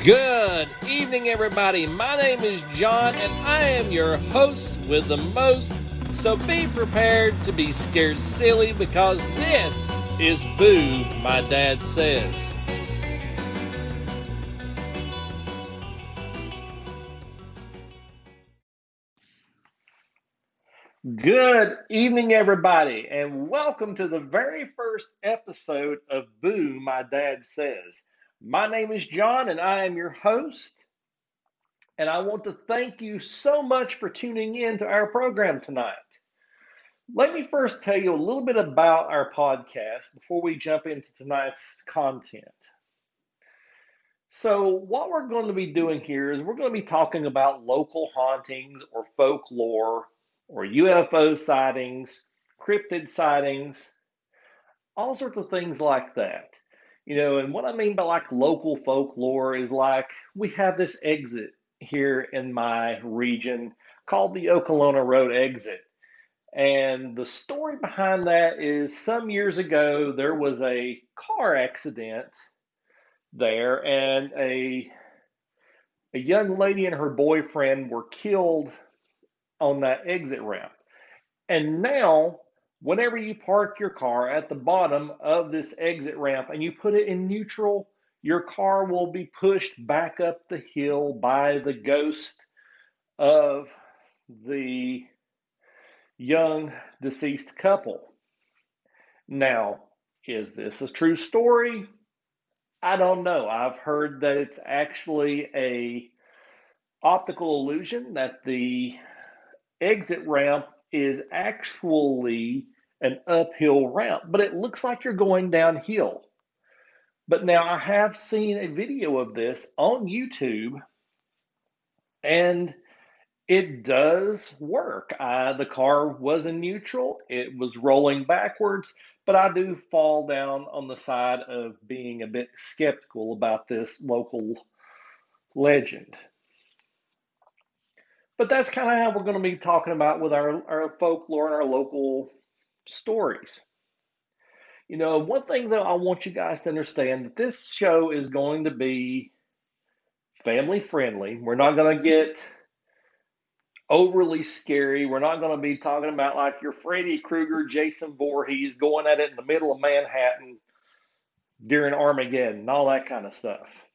Good evening, everybody. My name is John, and I am your host with the most. So be prepared to be scared silly because this is Boo, My Dad Says. Good evening, everybody, and welcome to the very first episode of Boo, My Dad Says. My name is John, and I am your host. And I want to thank you so much for tuning in to our program tonight. Let me first tell you a little bit about our podcast before we jump into tonight's content. So, what we're going to be doing here is we're going to be talking about local hauntings or folklore or UFO sightings, cryptid sightings, all sorts of things like that. And what I mean by like local folklore is like we have this exit here in my region called the Okolona Road exit. And the story behind that is some years ago, there was a car accident there, and a young lady and her boyfriend were killed on that exit ramp. And now, whenever you park your car at the bottom of this exit ramp and you put it in neutral, your car will be pushed back up the hill by the ghost of the young deceased couple. Now, is this a true story? I don't know. I've heard that it's actually a optical illusion, that the exit ramp is actually an uphill ramp, but it looks like you're going downhill. But now I have seen a video of this on YouTube, and it does work. The car was in neutral, it was rolling backwards, but I do fall down on the side of being a bit skeptical about this local legend. But that's kind of how we're going to be talking about with our folklore and our local stories. One thing though, I want you guys to understand that this show is going to be family friendly. We're not going to get overly scary. We're not going to be talking about like your Freddy Krueger, Jason Voorhees going at it in the middle of Manhattan during Armageddon and all that kind of stuff.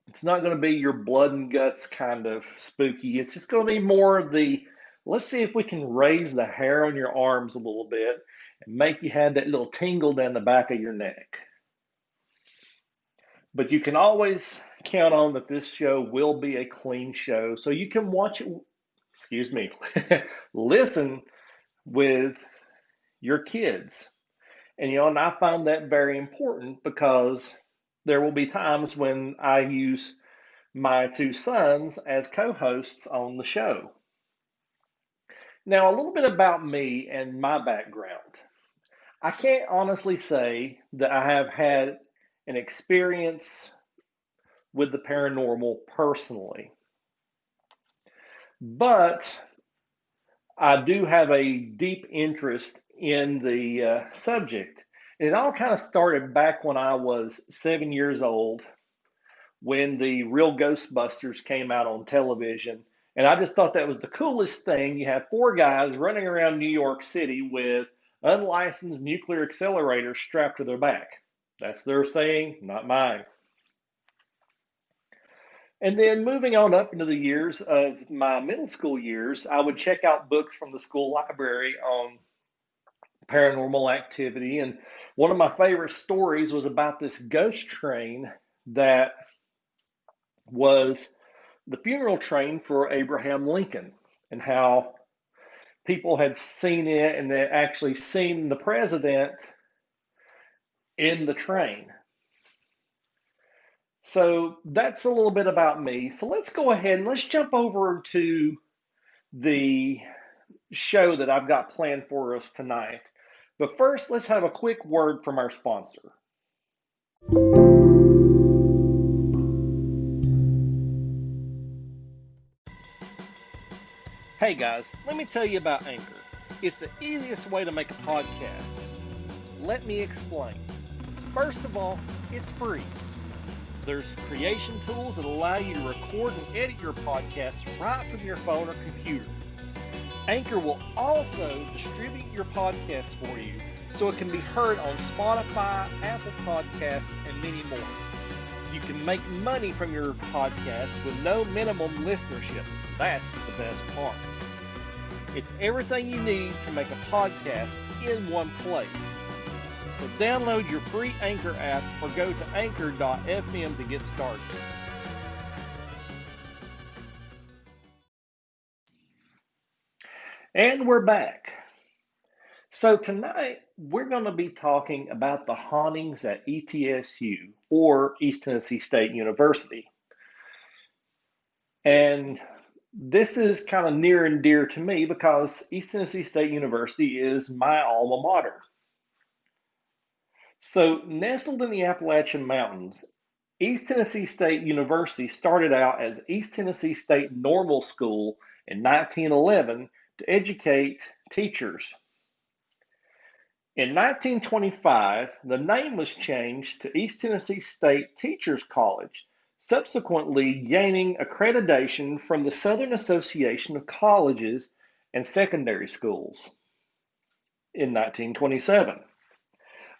It's not going to be your blood and guts kind of spooky. It's just going to be more of the let's see if we can raise the hair on your arms a little bit and make you have that little tingle down the back of your neck. But you can always count on that this show will be a clean show. So you can watch it, listen with your kids. And I find that very important because there will be times when I use my two sons as co-hosts on the show. Now, a little bit about me and my background. I can't honestly say that I have had an experience with the paranormal personally, but I do have a deep interest in the subject. And it all kind of started back when I was 7 years old, when the real Ghostbusters came out on television. And I just thought that was the coolest thing. You have four guys running around New York City with unlicensed nuclear accelerators strapped to their back. That's their saying, not mine. And then moving on up into the years of my middle school years, I would check out books from the school library on paranormal activity. And one of my favorite stories was about this ghost train that was the funeral train for Abraham Lincoln, and how people had seen it and they actually seen the president in the train. So that's a little bit about me. So let's go ahead and let's jump over to the show that I've got planned for us tonight. But first, let's have a quick word from our sponsor. Hey guys, let me tell you about Anchor. It's the easiest way to make a podcast. Let me explain. First of all, it's free. There's creation tools that allow you to record and edit your podcasts right from your phone or computer. Anchor will also distribute your podcast for you so it can be heard on Spotify, Apple Podcasts, and many more. You can make money from your podcast with no minimum listenership. That's the best part. It's everything you need to make a podcast in one place. So download your free Anchor app or go to anchor.fm to get started. And we're back. So tonight we're going to be talking about the hauntings at ETSU, or East Tennessee State University. And this is kind of near and dear to me because East Tennessee State University is my alma mater. So, nestled in the Appalachian Mountains, East Tennessee State University started out as East Tennessee State Normal School in 1911 to educate teachers. In 1925, the name was changed to East Tennessee State Teachers College, subsequently gaining accreditation from the Southern Association of Colleges and Secondary Schools in 1927.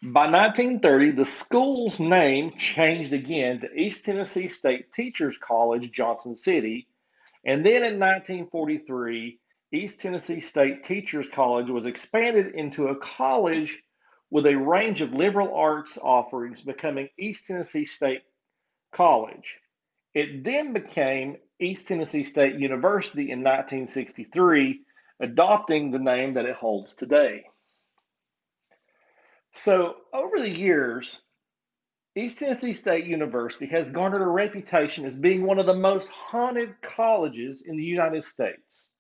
By 1930, the school's name changed again to East Tennessee State Teachers College, Johnson City, and then in 1943, East Tennessee State Teachers College was expanded into a college with a range of liberal arts offerings, becoming East Tennessee State College. It then became East Tennessee State University in 1963, adopting the name that it holds today. So, over the years, East Tennessee State University has garnered a reputation as being one of the most haunted colleges in the United States.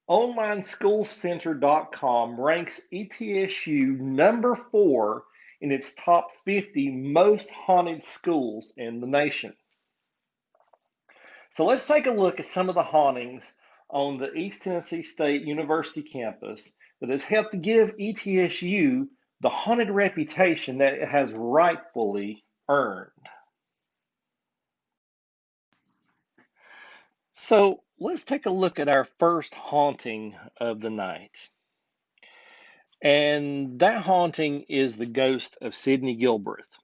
OnlineSchoolCenter.com ranks ETSU number 4 in its top 50 most haunted schools in the nation. So let's take a look at some of the hauntings on the East Tennessee State University campus that has helped give ETSU the haunted reputation that it has rightfully earned. So let's take a look at our first haunting of the night. And that haunting is the ghost of Sidney Gilbreth.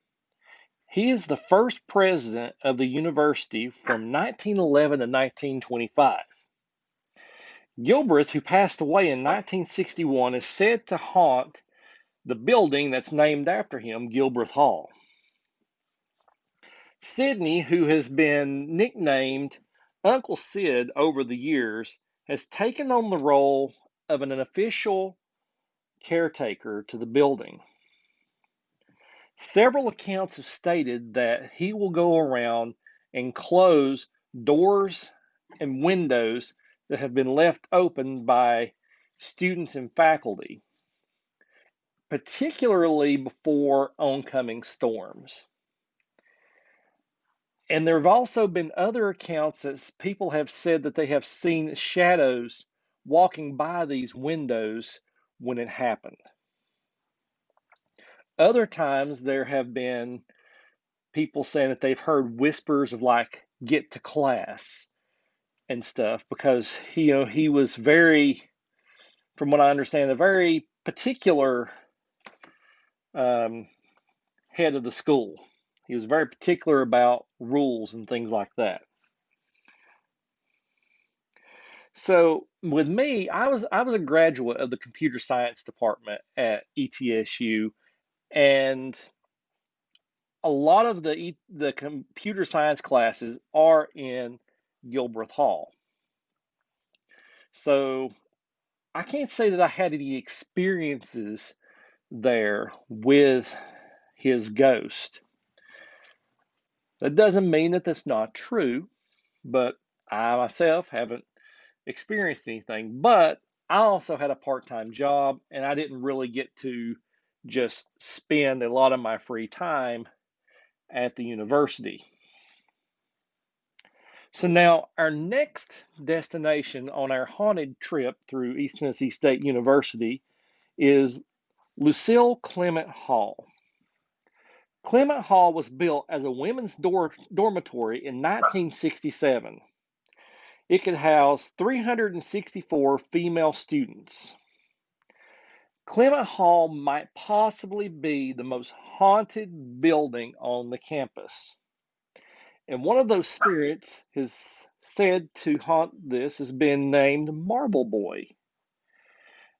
He is the first president of the university from 1911 to 1925. Gilbreth, who passed away in 1961, is said to haunt the building that's named after him, Gilbreth Hall. Sidney, who has been nicknamed Uncle Sid over the years, has taken on the role of an official caretaker to the building. Several accounts have stated that he will go around and close doors and windows that have been left open by students and faculty, particularly before oncoming storms. And there have also been other accounts that people have said that they have seen shadows walking by these windows when it happened. Other times there have been people saying that they've heard whispers of like get to class and stuff because he was very, from what I understand, a very particular head of the school. He was very particular about rules and things like that. So with me, I was a graduate of the computer science department at ETSU, and a lot of the computer science classes are in Gilbreth Hall. So I can't say that I had any experiences there with his ghost. That doesn't mean that that's not true, but I myself haven't experienced anything. But I also had a part-time job, and I didn't really get to just spend a lot of my free time at the university. So now our next destination on our haunted trip through East Tennessee State University is Lucille Clement Hall. Clement Hall was built as a women's dormitory in 1967. It could house 364 female students. Clement Hall might possibly be the most haunted building on the campus. And one of those spirits is said to haunt this has been named Marble Boy.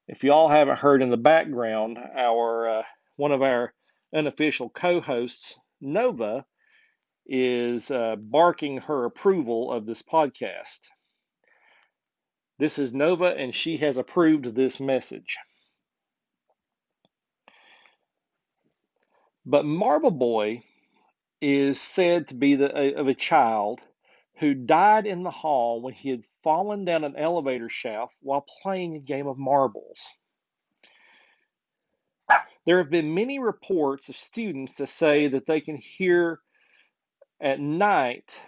If you all haven't heard in the background, our one of our unofficial co-hosts, Nova, is barking her approval of this podcast. This is Nova, and she has approved this message. But Marble Boy is said to be of a child who died in the hall when he had fallen down an elevator shaft while playing a game of marbles. There have been many reports of students that say that they can hear at night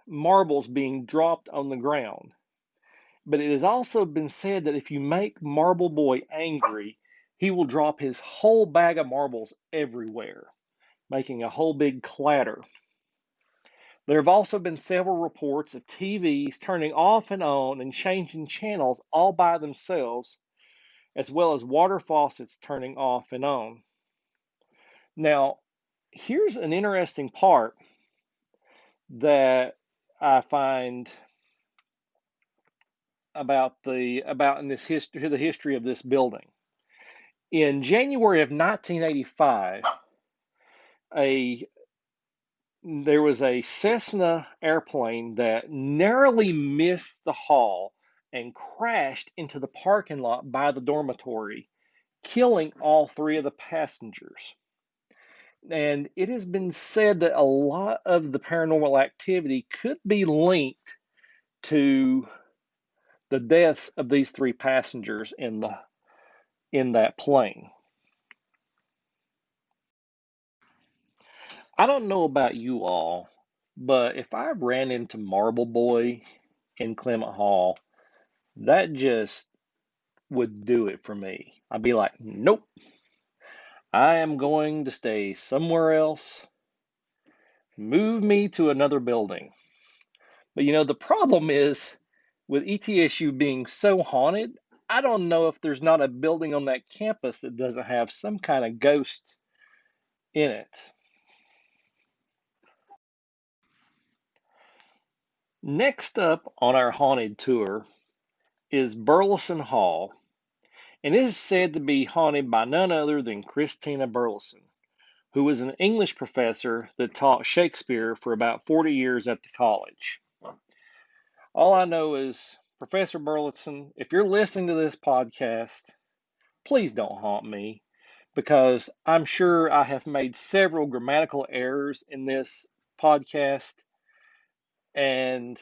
marbles being dropped on the ground. But it has also been said that if you make Marble Boy angry, he will drop his whole bag of marbles everywhere, making a whole big clatter. There have also been several reports of TVs turning off and on and changing channels all by themselves, as well as water faucets turning off and on. Now, here's an interesting part that I find about in this history, the history of this building. In January of 1985, there was a Cessna airplane that narrowly missed the hall and crashed into the parking lot by the dormitory, killing all three of the passengers. And it has been said that a lot of the paranormal activity could be linked to the deaths of these three passengers in that plane. I don't know about you all, but if I ran into Marble Boy in Clement Hall, that just would do it for me. I'd be like, nope, I am going to stay somewhere else. Move me to another building. But the problem is with ETSU being so haunted, I don't know if there's not a building on that campus that doesn't have some kind of ghosts in it. Next up on our haunted tour is Burleson Hall, and it is said to be haunted by none other than Christina Burleson, who was an English professor that taught Shakespeare for about 40 years at the college. All I know is, Professor Burleson, if you're listening to this podcast, please don't haunt me, because I'm sure I have made several grammatical errors in this podcast, and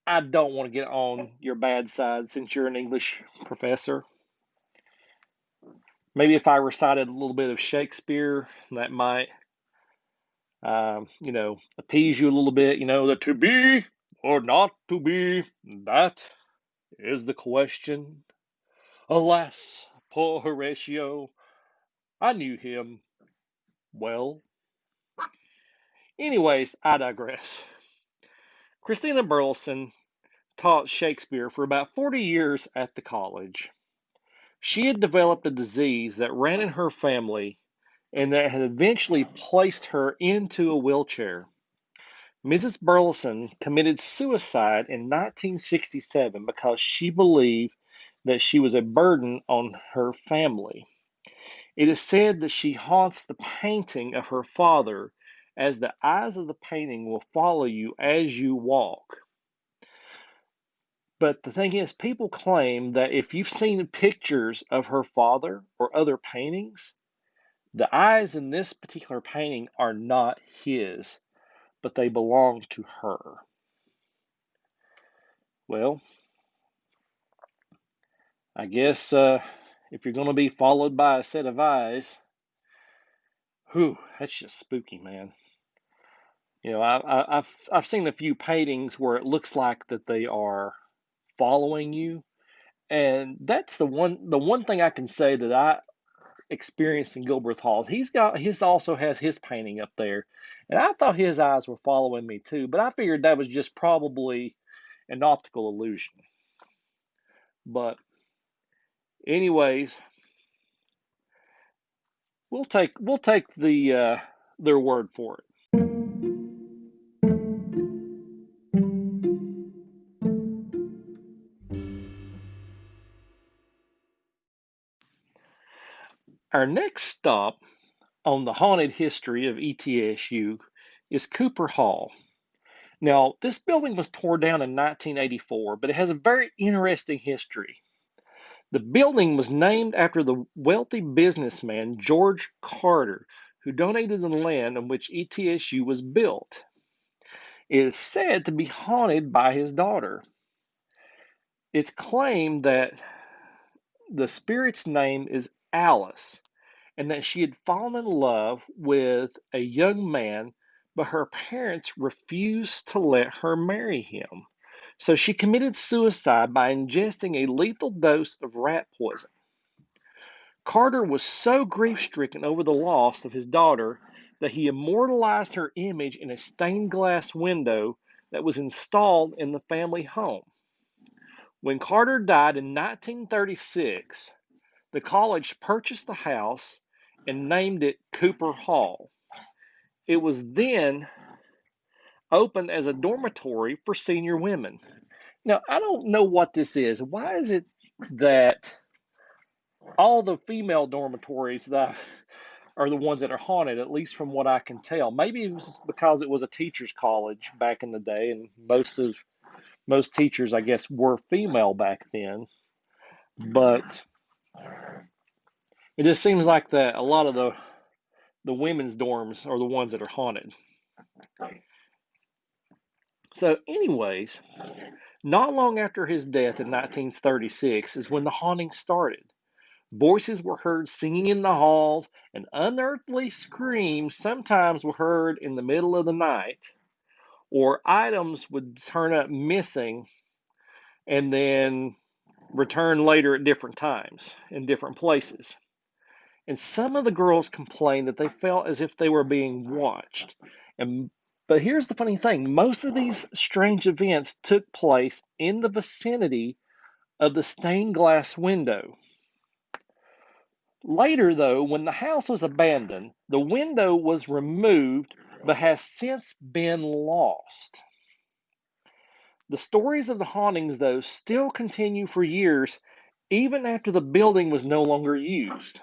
I don't want to get on your bad side since you're an English professor. Maybe if I recited a little bit of Shakespeare, that might, appease you a little bit. The to be or not to be, that is the question. Alas, poor Horatio, I knew him well. Anyways, I digress. Christina Burleson taught Shakespeare for about 40 years at the college. She had developed a disease that ran in her family and that had eventually placed her into a wheelchair. Mrs. Burleson committed suicide in 1967 because she believed that she was a burden on her family. It is said that she haunts the painting of her father, as the eyes of the painting will follow you as you walk. But the thing is, people claim that if you've seen pictures of her father or other paintings, the eyes in this particular painting are not his, but they belong to her. Well, I guess if you're going to be followed by a set of eyes, that's just spooky, man. I've seen a few paintings where it looks like that they are following you, and that's the one thing I can say that experienced in Gilbreth Hall. His also has his painting up there, and I thought his eyes were following me too, but I figured that was just probably an optical illusion. But anyways, we'll take their word for it. Our next stop on the haunted history of ETSU is Cooper Hall. Now, this building was torn down in 1984, but it has a very interesting history. The building was named after the wealthy businessman George Carter, who donated the land on which ETSU was built. It is said to be haunted by his daughter. It's claimed that the spirit's name is Alice, and that she had fallen in love with a young man, but her parents refused to let her marry him. So she committed suicide by ingesting a lethal dose of rat poison. Carter was so grief stricken over the loss of his daughter that he immortalized her image in a stained glass window that was installed in the family home. When Carter died in 1936, the college purchased the house and named it Cooper Hall. It was then opened as a dormitory for senior women. Now, I don't know what this is. Why is it that all the female dormitories that are the ones that are haunted, at least from what I can tell? Maybe it was because it was a teacher's college back in the day, and most teachers, I guess, were female back then. But it just seems like that a lot of the women's dorms are the ones that are haunted. So, anyways, not long after his death in 1936 is when the haunting started. Voices were heard singing in the halls, and unearthly screams sometimes were heard in the middle of the night, or items would turn up missing and then return later at different times in different places. And some of the girls complained that they felt as if they were being watched. And but here's the funny thing, most of these strange events took place in the vicinity of the stained glass window. Later, though, when the house was abandoned, the window was removed but has since been lost. The stories of the hauntings, though, still continue for years, even after the building was no longer used.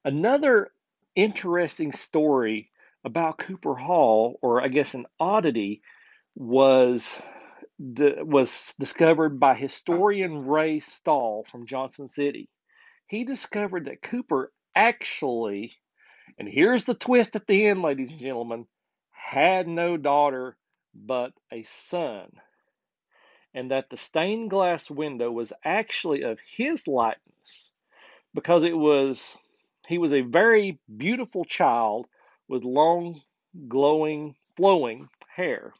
Another interesting story about Cooper Hall, or I guess an oddity, was was discovered by historian Ray Stahl from Johnson City. He discovered that Cooper actually, and here's the twist at the end, ladies and gentlemen, had no daughter but a son, and that the stained glass window was actually of his likeness because he was a very beautiful child with long, glowing, flowing hair.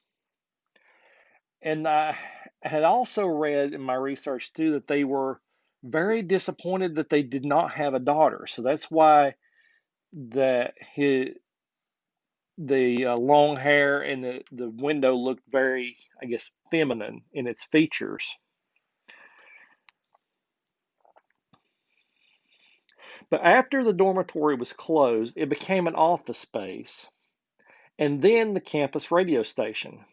And I had also read in my research too that they were very disappointed that they did not have a daughter. So that's why that the long hair and the window looked very, I guess, feminine in its features. But after the dormitory was closed, it became an office space and then the campus radio station.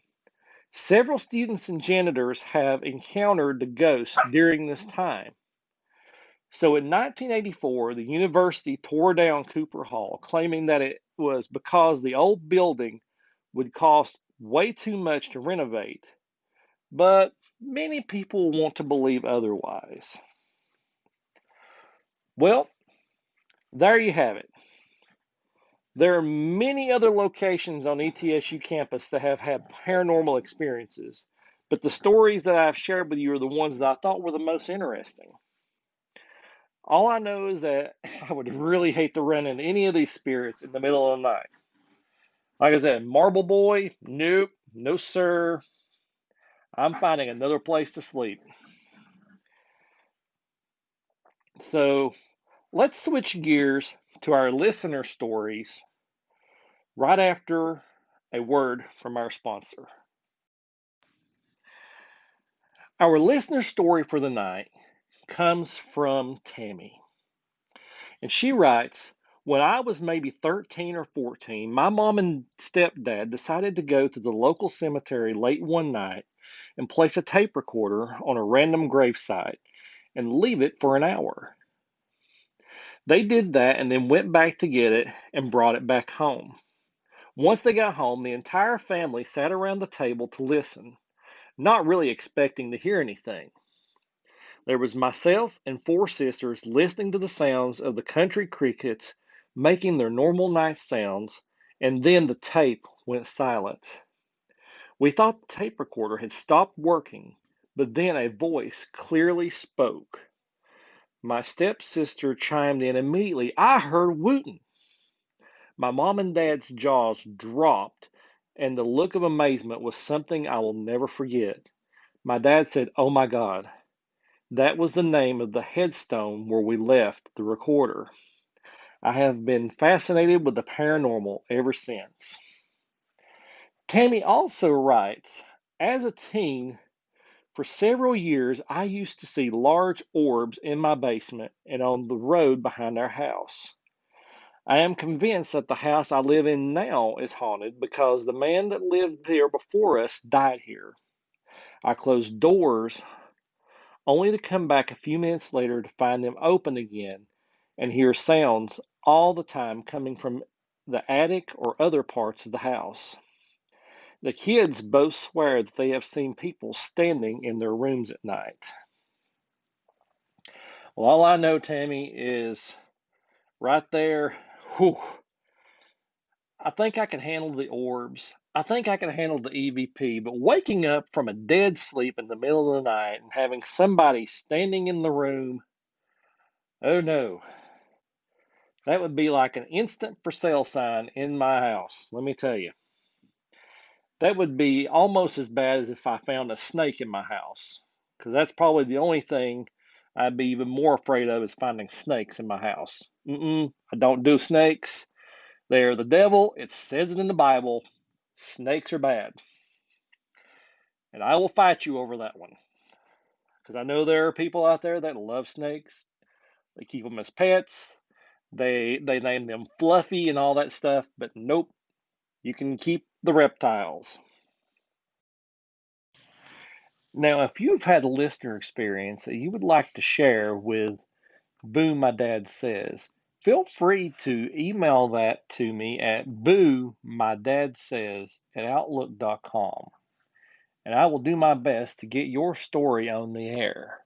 Several students and janitors have encountered the ghost during this time. So in 1984, the university tore down Cooper Hall, claiming that it was because the old building would cost way too much to renovate. But many people want to believe otherwise. Well, there you have it. There are many other locations on ETSU campus that have had paranormal experiences, but the stories that I've shared with you are the ones that I thought were the most interesting. All I know is that I would really hate to run into any of these spirits in the middle of the night. Like I said, Marble Boy, nope, no sir. I'm finding another place to sleep. So let's switch gears to our listener stories right after a word from our sponsor. Our listener story for the night comes from Tammy. And she writes, when I was maybe 13 or 14, my mom and stepdad decided to go to the local cemetery late one night and place a tape recorder on a random gravesite and leave it for an hour. They did that and then went back to get it and brought it back home. Once they got home, the entire family sat around the table to listen, not really expecting to hear anything. There was myself and four sisters listening to the sounds of the country crickets making their normal night sounds, and then the tape went silent. We thought the tape recorder had stopped working, but then a voice clearly spoke. My stepsister chimed in immediately. I heard Wooten. My mom and dad's jaws dropped, and the look of amazement was something I will never forget. My dad said, "Oh my God." That was the name of the headstone where we left the recorder. I have been fascinated with the paranormal ever since. Tammy also writes, as a teen, for several years, I used to see large orbs in my basement and on the road behind our house. I am convinced that the house I live in now is haunted because the man that lived there before us died here. I closed doors only to come back a few minutes later to find them open again and hear sounds all the time coming from the attic or other parts of the house. The kids both swear that they have seen people standing in their rooms at night. Well, all I know, Tammy, is right there. Whew, I think I can handle the orbs. I think I can handle the EVP, but waking up from a dead sleep in the middle of the night and having somebody standing in the room, oh no, that would be like an instant for sale sign in my house, let me tell you. That would be almost as bad as if I found a snake in my house, because that's probably the only thing I'd be even more afraid of is finding snakes in my house. I don't do snakes. They're the devil. It says it in the Bible. Snakes are bad. And I will fight you over that one. Because I know there are people out there that love snakes. They keep them as pets. They name them Fluffy and all that stuff. But nope, you can keep the reptiles. Now, if you've had a listener experience that you would like to share with Boo My Dad Says, feel free to email that to me at boomydadsays@outlook.com. And I will do my best to get your story on the air.